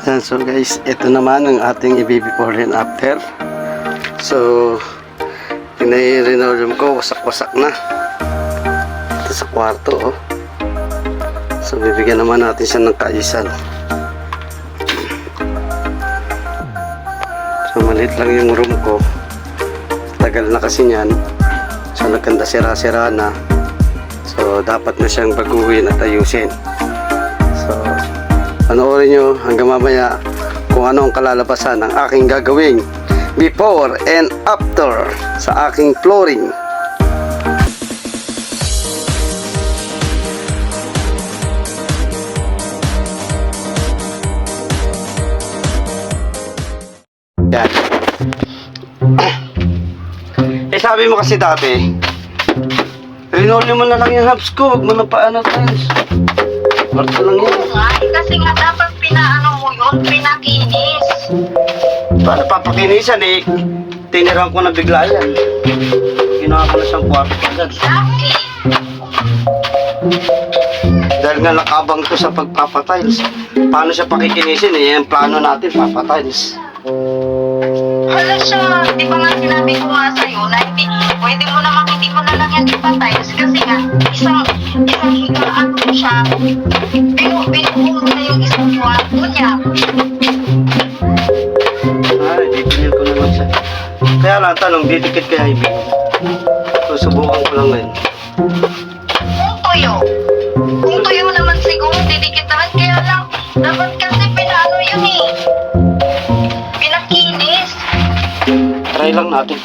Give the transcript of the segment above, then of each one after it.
Yan, so guys, ito naman ang ating i-before and after. So, pinay-renorum ko, wasak-wasak na. Ito sa kwarto, oh. So, bibigyan naman natin siya ng kaayusan. So, maliit lang yung room ko. Tagal na kasi niyan. So, nagkanda sira-sira na. So, dapat na siyang baguhin at ayusin. So, panoorin nyo hanggang mamaya kung ano ang kalalabasan ng aking gagawing before and after sa aking flooring. Yan. Sabi mo kasi dati, rinolyo mo na lang yung hubs ko, huwag mo na paano tiles. Marto lang yun. Oo nga, kasi nga dapat pinaano mo yun, pinakinis. Paano papakinisan eh? Tinirang ko na bigla yan. Ginawa ko na siyang kwarto agad. Exactly. Dahil nga nakabang to sa pagpapatiles. Paano siya pakikinisin eh? Yung plano natin, papatiles. Hala siya, di ba nga sinabi ko nga sa'yo na hindi, pwede mo naman hindi mo na lang yan ipatiles kasi nga isang higaan mo siya, binubuo na yung isang kwarto niya. Ay, dipinil ko naman siya. Kaya lang tanong, didikit kaya ibig. So, subukan ko lang ngayon. Kung tuyo naman siguro didikitan, kaya lang, dapat kasi pinano yun eh. Pinakinis. Try lang natin.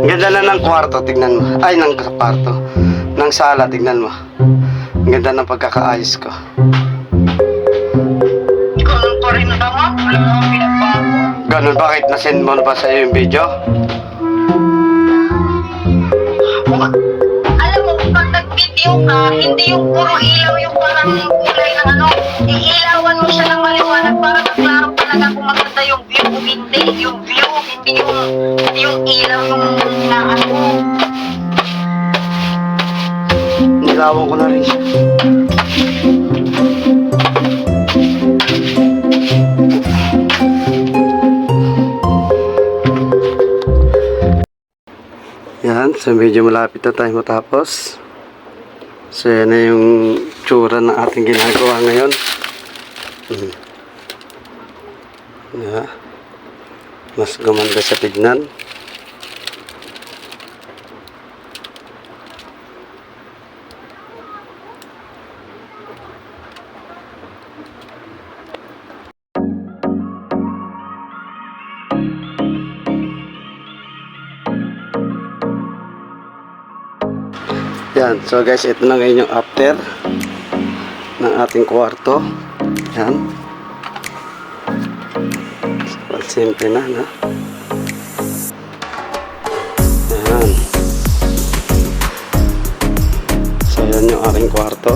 Ganda na ng kwarto, tignan mo. Ay, ng kwarto. Ng sala, tignan mo. Ang ganda ng pagkakaayos ko. Ganun pa rin naman, wala nang pinagbago. Ganun, bakit nasend mo na ba sa'yo yung video? Alam mo, pag nag-video ka, hindi yung puro ilaw yung parang kulay ng ano, iilawan mo siya ng maliwanag para maklaro talaga kung maganda yung view o hindi. Yung view, hindi yung ilaw yung na ano. Nilawan ko na rin siya. Yan, so medyo malapit na tayo matapos. So yan na yung tsura ng ating ginagawa ngayon. Yeah. Mas gumanda sa tignan. Yan, so guys, ito na ngayon yung after ng ating kwarto. Yan. So, simple na, no? Yan. So, yan yung aking kwarto.